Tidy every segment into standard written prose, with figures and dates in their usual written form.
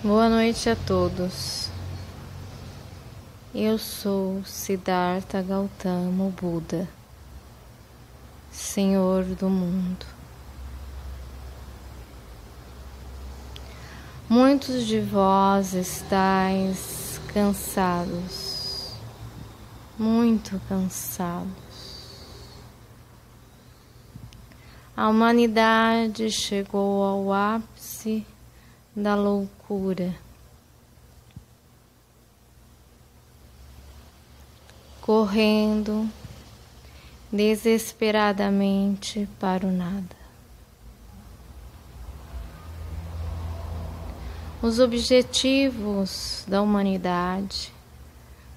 Boa noite a todos. Eu sou Siddhartha Gautama Buda, Senhor do mundo. Muitos de vós estáis cansados, muito cansados. A humanidade chegou ao ápice da loucura, correndo desesperadamente para o nada. Os objetivos da humanidade,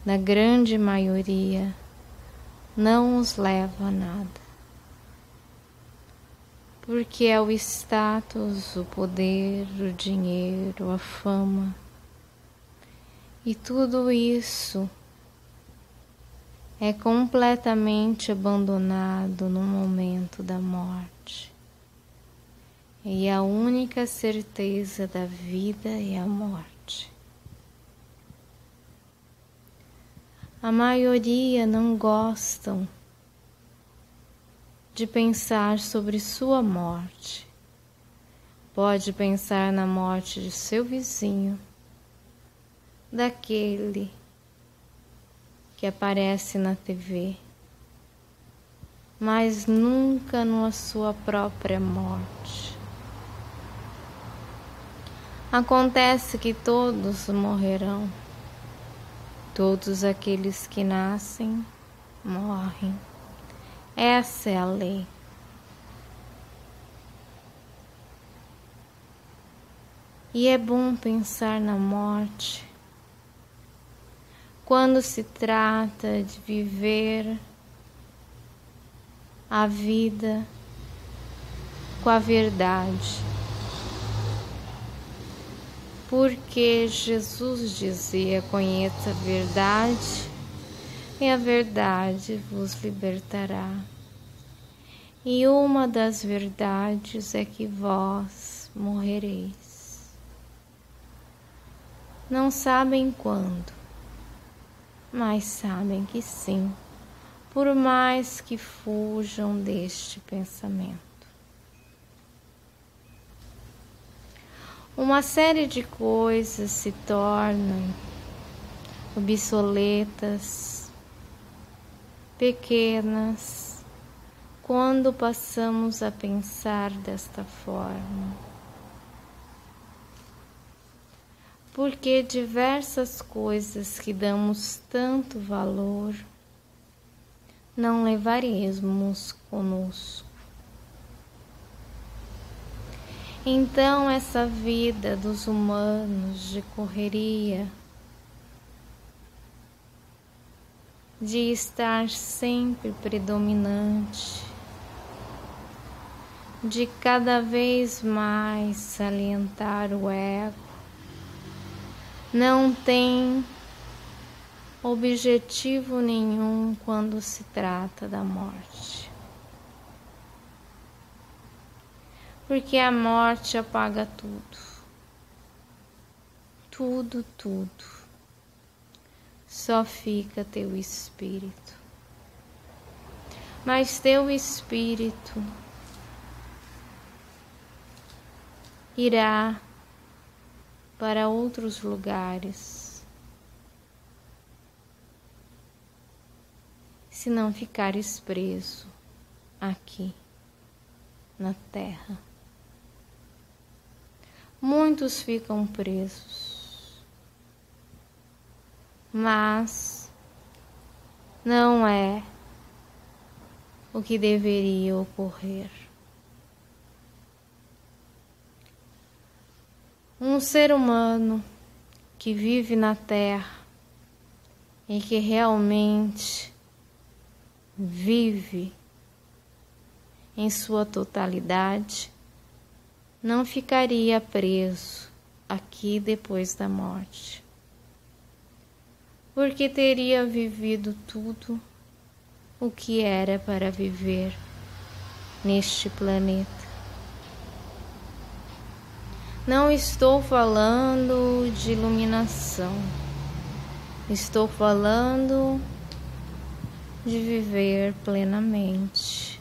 da grande maioria, não os levam a nada. Porque é o status, o poder, o dinheiro, a fama. E tudo isso é completamente abandonado no momento da morte. E a única certeza da vida é a morte. A maioria não gostam de pensar sobre sua morte. Pode pensar na morte de seu vizinho, daquele que aparece na TV, mas nunca na sua própria morte. Acontece que todos morrerão. Todos aqueles que nascem, morrem. Essa é a lei. E é bom pensar na morte quando se trata de viver a vida com a verdade. Porque Jesus dizia: conheça a verdade e a verdade vos libertará. E uma das verdades é que vós morrereis. Não sabem quando, mas sabem que sim, por mais que fujam deste pensamento. Uma série de coisas se tornam obsoletas, pequenas, quando passamos a pensar desta forma. Porque diversas coisas que damos tanto valor não levaremos conosco. Então essa vida dos humanos de correria, de estar sempre predominante, de cada vez mais salientar o ego, não tem objetivo nenhum quando se trata da morte. Porque a morte apaga tudo. Tudo, tudo. Só fica teu espírito. Mas teu espírito irá para outros lugares, se não ficares preso aqui na terra. Muitos ficam presos, mas não é o que deveria ocorrer. Um ser humano que vive na Terra e que realmente vive em sua totalidade, não ficaria preso aqui depois da morte, porque teria vivido tudo o que era para viver neste planeta. Não estou falando de iluminação. Estou falando de viver plenamente,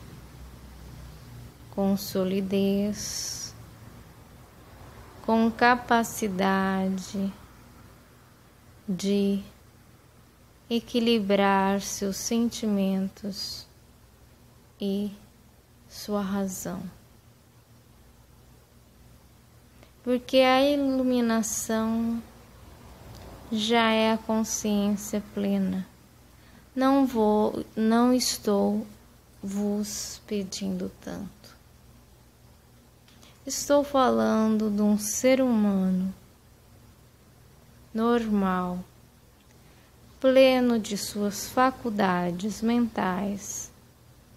com solidez, com capacidade de equilibrar seus sentimentos e sua razão. Porque a iluminação já é a consciência plena. Não estou vos pedindo tanto. Estou falando de um ser humano normal, pleno de suas faculdades mentais,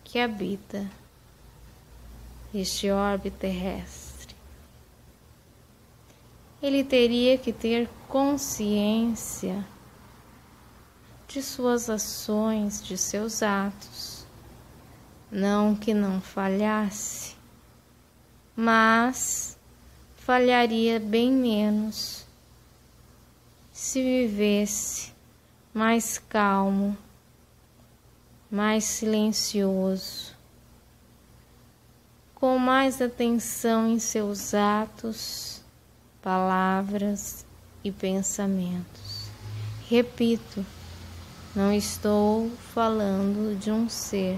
que habita este orbe terrestre. Ele teria que ter consciência de suas ações, de seus atos. Não que não falhasse, mas falharia bem menos se vivesse mais calmo, mais silencioso, com mais atenção em seus atos, palavras e pensamentos. Repito, não estou falando de um ser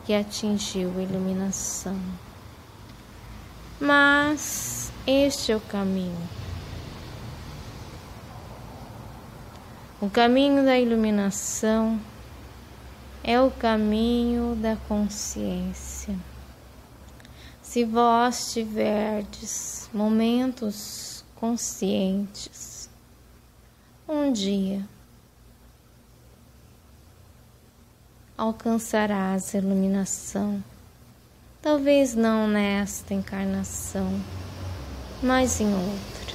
que atingiu a iluminação, mas este é o caminho. O caminho da iluminação é o caminho da consciência. Se vós tiverdes momentos conscientes, um dia alcançarás a iluminação. Talvez não nesta encarnação, mas em outra.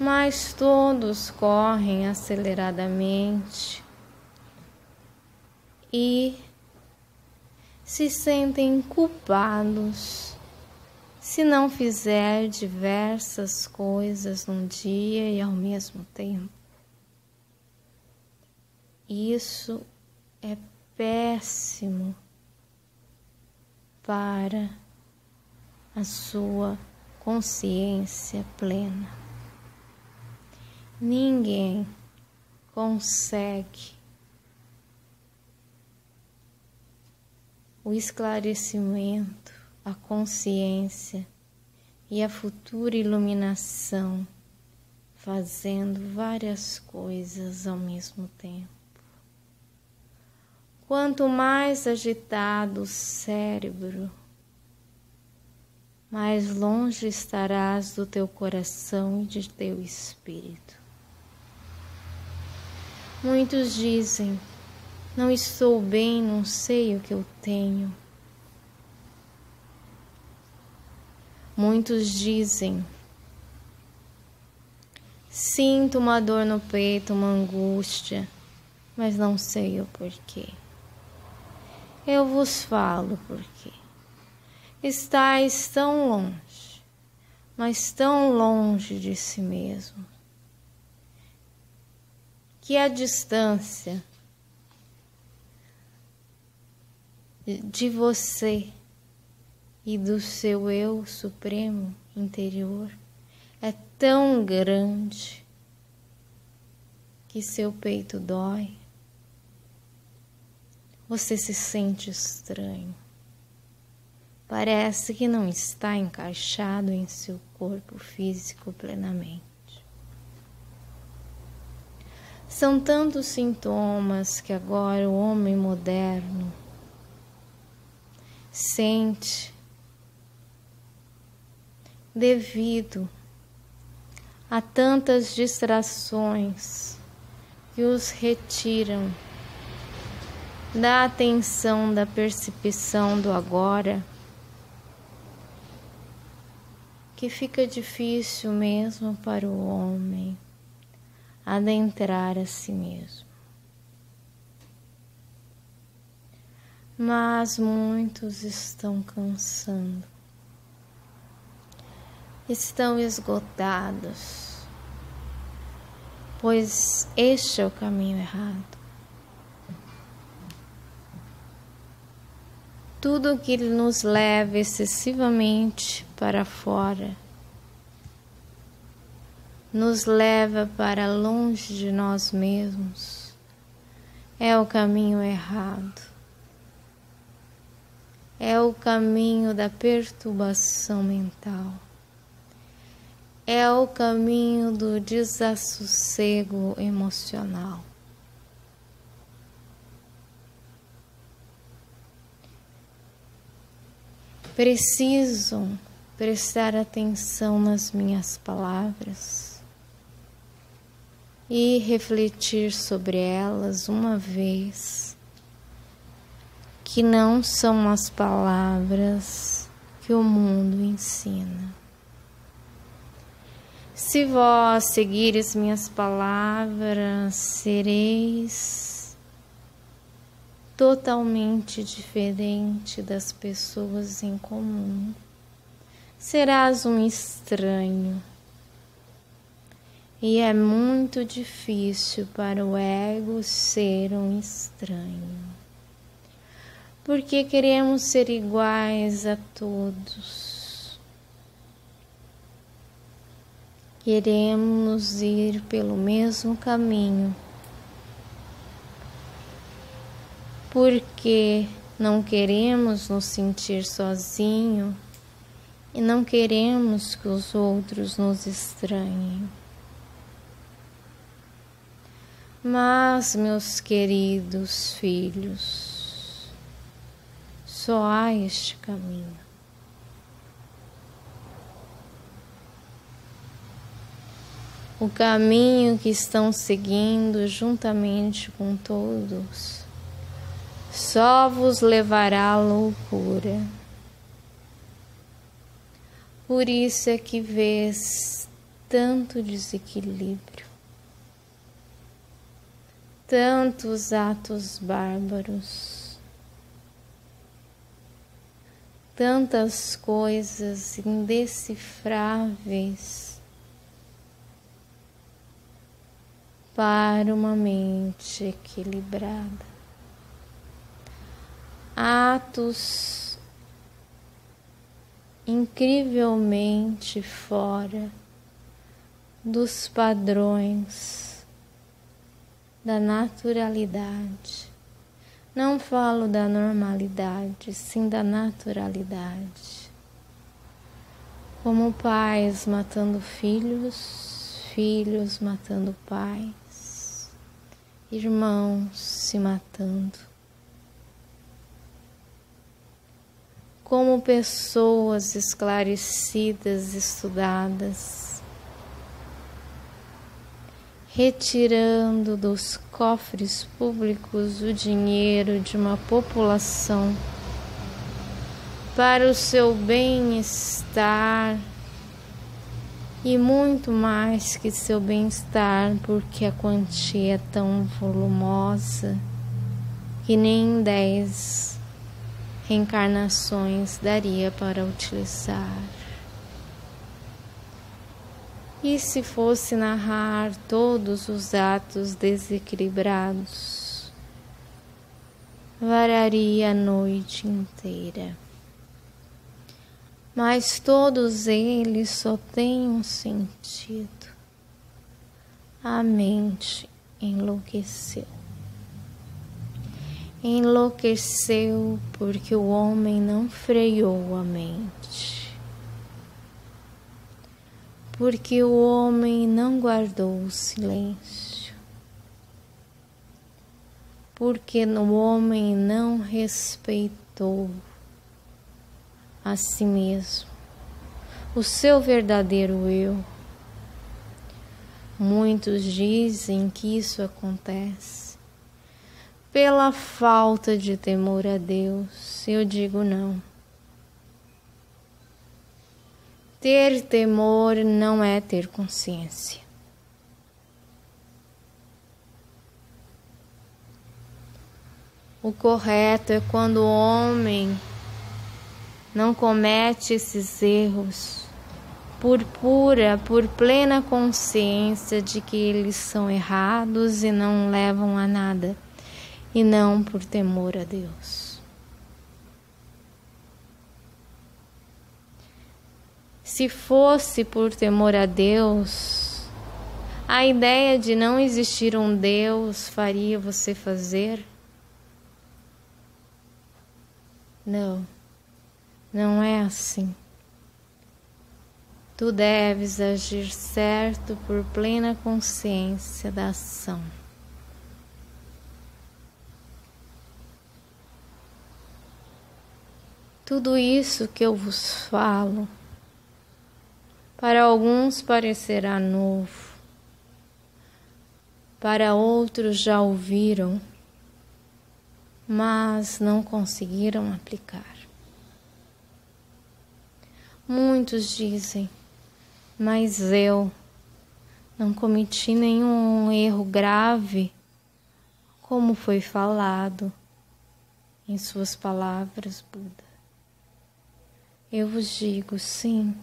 Mas todos correm aceleradamente e se sentem culpados se não fizer diversas coisas num dia e ao mesmo tempo. Isso é péssimo para a sua consciência plena. Ninguém consegue o esclarecimento, a consciência e a futura iluminação fazendo várias coisas ao mesmo tempo. Quanto mais agitado o cérebro, mais longe estarás do teu coração e de teu espírito. Muitos dizem: não estou bem, não sei o que eu tenho. Muitos dizem: sinto uma dor no peito, uma angústia, mas não sei o porquê. Eu vos falo porquê. Estais tão longe, mas tão longe de si mesmo, que a distância de você e do seu eu supremo interior é tão grande que seu peito dói. Você se sente estranho. Parece que não está encaixado em seu corpo físico plenamente. São tantos sintomas que agora o homem moderno sente devido a tantas distrações que os retiram da atenção, da percepção do agora, que fica difícil mesmo para o homem adentrar a si mesmo. Mas muitos estão cansando estão esgotados, pois este é o caminho errado. Tudo que nos leva excessivamente para fora, nos leva para longe de nós mesmos, é o caminho errado. É o caminho da perturbação mental. É o caminho do desassossego emocional. Precisam prestar atenção nas minhas palavras e refletir sobre elas uma vez que não são as palavras que o mundo ensina. Se vós seguires minhas palavras, sereis totalmente diferente das pessoas em comum. Serás um estranho. E é muito difícil para o ego ser um estranho, porque queremos ser iguais a todos. Queremos ir pelo mesmo caminho, porque não queremos nos sentir sozinhos e não queremos que os outros nos estranhem. Mas, meus queridos filhos, só há este caminho. O caminho que estão seguindo juntamente com todos só vos levará à loucura. Por isso é que vês tanto desequilíbrio, tantos atos bárbaros, tantas coisas indecifráveis para uma mente equilibrada. Atos incrivelmente fora dos padrões da naturalidade. Não falo da normalidade, sim da naturalidade. Como pais matando filhos, filhos matando pais, irmãos se matando. Como pessoas esclarecidas, estudadas, retirando dos cofres públicos o dinheiro de uma população para o seu bem-estar e muito mais que seu bem-estar, porque a quantia é tão volumosa que nem 10 reencarnações daria para utilizar. E se fosse narrar todos os atos desequilibrados, vararia a noite inteira. Mas todos eles só têm um sentido. A mente enlouqueceu. Enlouqueceu porque o homem não freou a mente, porque o homem não guardou o silêncio, porque o homem não respeitou a si mesmo, o seu verdadeiro eu. Muitos dizem que isso acontece pela falta de temor a Deus. Eu digo não. Ter temor não é ter consciência. O correto é quando o homem não comete esses erros por plena consciência de que eles são errados e não levam a nada, e não por temor a Deus. Se fosse por temor a Deus, a ideia de não existir um Deus faria você fazer? Não, não é assim. Tu deves agir certo por plena consciência da ação. Tudo isso que eu vos falo, para alguns parecerá novo, para outros já ouviram, mas não conseguiram aplicar. Muitos dizem: mas eu não cometi nenhum erro grave, como foi falado em suas palavras, Buda. Eu vos digo, sim,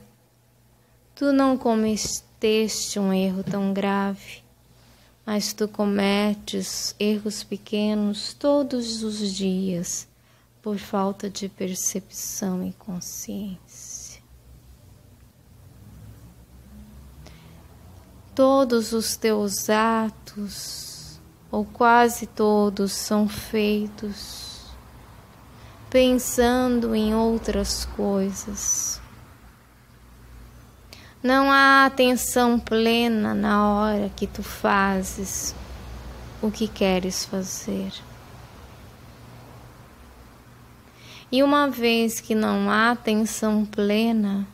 tu não cometeste um erro tão grave, mas tu cometes erros pequenos todos os dias por falta de percepção e consciência. Todos os teus atos, ou quase todos, são feitos pensando em outras coisas. Não há atenção plena na hora que tu fazes o que queres fazer. E uma vez que não há atenção plena,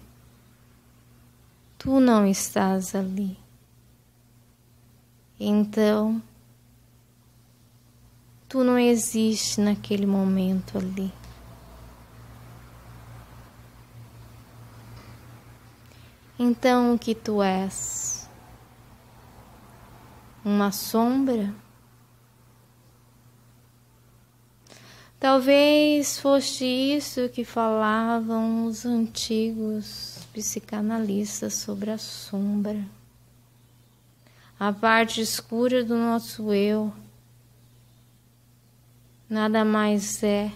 tu não estás ali. Então, tu não existe naquele momento ali. Então, o que tu és? Uma sombra? Talvez fosse isso que falavam os antigos psicanalistas sobre a sombra. A parte escura do nosso eu nada mais é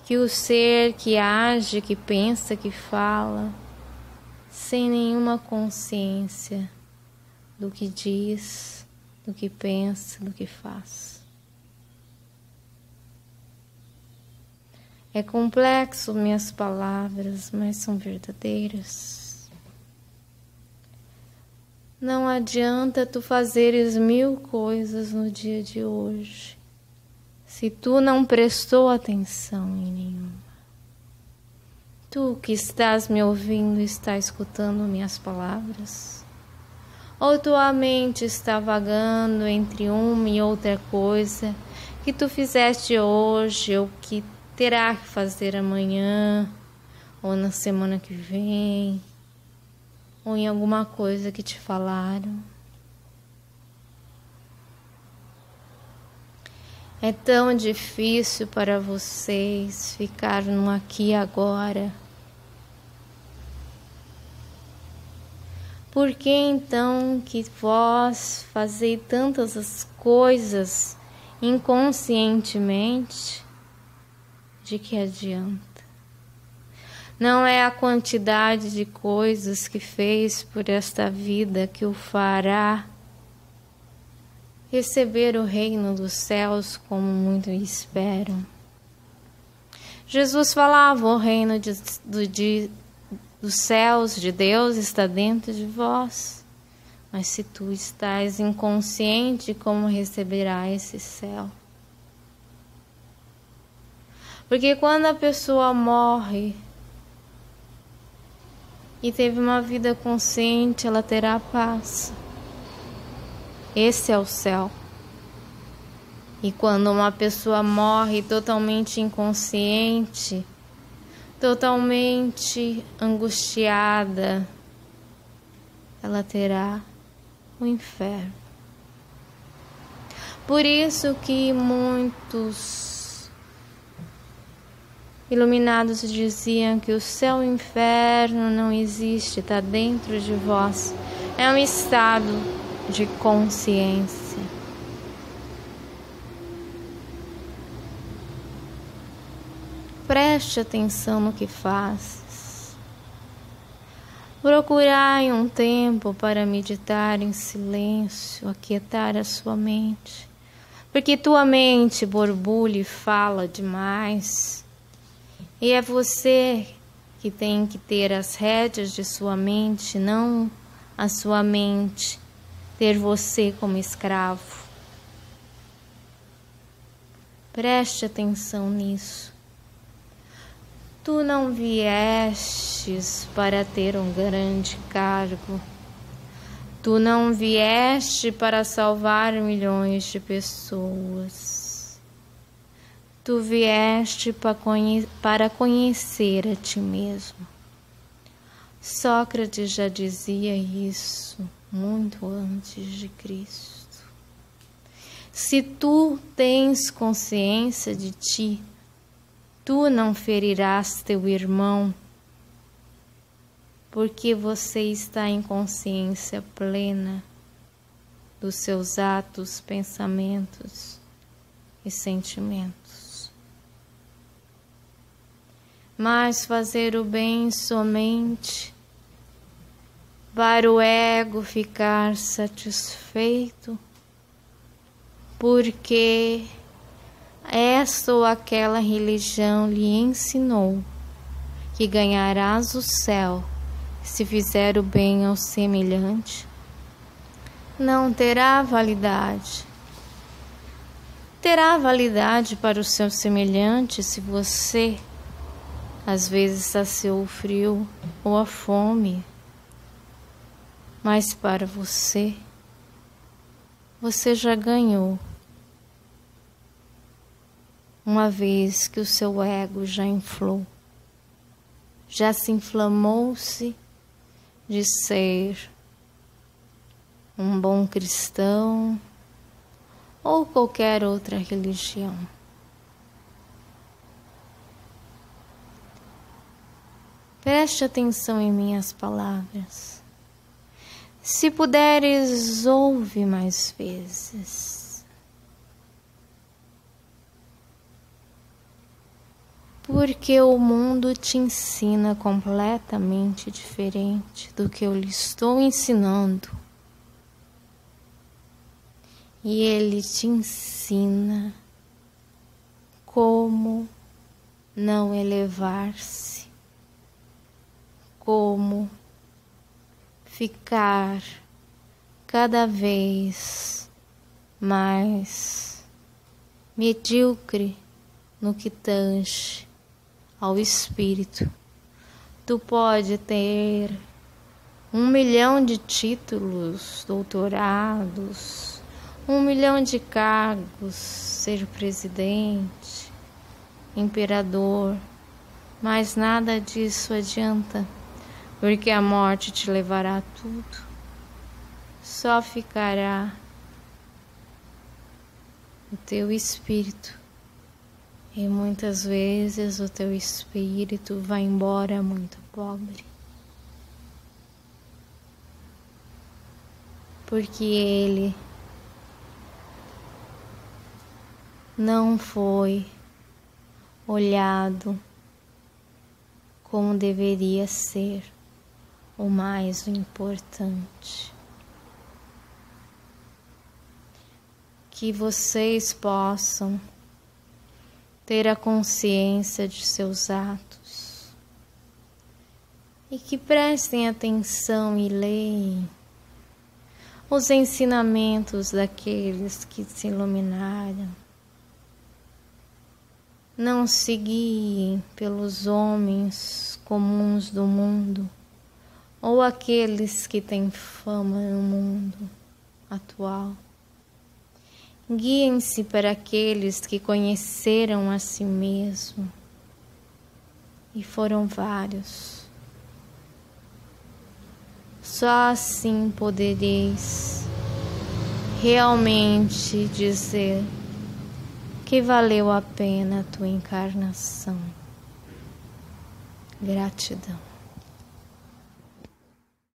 que o ser que age, que pensa, que fala, sem nenhuma consciência do que diz, do que pensa, do que faz. É complexo minhas palavras, mas são verdadeiras. Não adianta tu fazeres 1000 coisas no dia de hoje, se tu não prestou atenção em nenhuma. Tu que estás me ouvindo, está escutando minhas palavras? Ou tua mente está vagando entre uma e outra coisa que tu fizeste hoje, ou que terá que fazer amanhã, ou na semana que vem, ou em alguma coisa que te falaram? É tão difícil para vocês ficar no aqui e agora. Por que então que vós fazeis tantas as coisas inconscientemente? De que adianta? Não é a quantidade de coisas que fez por esta vida que o fará receber o reino dos céus como muitos esperam. Jesus falava: o reino dos céus de Deus está dentro de vós. Mas se tu estás inconsciente, como receberá esse céu? Porque quando a pessoa morre e teve uma vida consciente, ela terá paz. Esse é o céu. E quando uma pessoa morre totalmente inconsciente, totalmente angustiada, ela terá o inferno. Por isso que muitos Iluminados diziam que o céu e o inferno não existe, está dentro de vós. É um estado de consciência. Preste atenção no que fazes. Procurai um tempo para meditar em silêncio, aquietar a sua mente, porque tua mente borbulha e fala demais. E é você que tem que ter as rédeas de sua mente, não a sua mente ter você como escravo. Preste atenção nisso. Tu não viestes para ter um grande cargo. Tu não vieste para salvar milhões de pessoas. Tu vieste para conhecer a ti mesmo. Sócrates já dizia isso muito antes de Cristo. Se tu tens consciência de ti, tu não ferirás teu irmão, porque você está em consciência plena dos seus atos, pensamentos e sentimentos. Mas fazer o bem somente para o ego ficar satisfeito, porque esta ou aquela religião lhe ensinou que ganharás o céu se fizer o bem ao semelhante, não terá validade. Terá validade para o seu semelhante se você às vezes saciou o frio ou a fome, mas para você já ganhou, uma vez que o seu ego já inflou, já se inflamou-se de ser um bom cristão ou qualquer outra religião. Preste atenção em minhas palavras. Se puderes, ouve mais vezes. Porque o mundo te ensina completamente diferente do que eu lhe estou ensinando. E ele te ensina como não elevar-se, como ficar cada vez mais medíocre no que tange ao espírito. Tu pode ter 1 milhão de títulos, doutorados, 1 milhão de cargos, ser presidente, imperador, mas nada disso adianta, porque a morte te levará a tudo. Só ficará o teu espírito, e muitas vezes o teu espírito vai embora muito pobre, porque ele não foi olhado como deveria ser o mais importante. Que vocês possam ter a consciência de seus atos e que prestem atenção e leem os ensinamentos daqueles que se iluminaram. Não se guiem pelos homens comuns do mundo ou aqueles que têm fama no mundo atual. Guiem-se para aqueles que conheceram a si mesmo, e foram vários. Só assim podereis realmente dizer que valeu a pena a tua encarnação. Gratidão.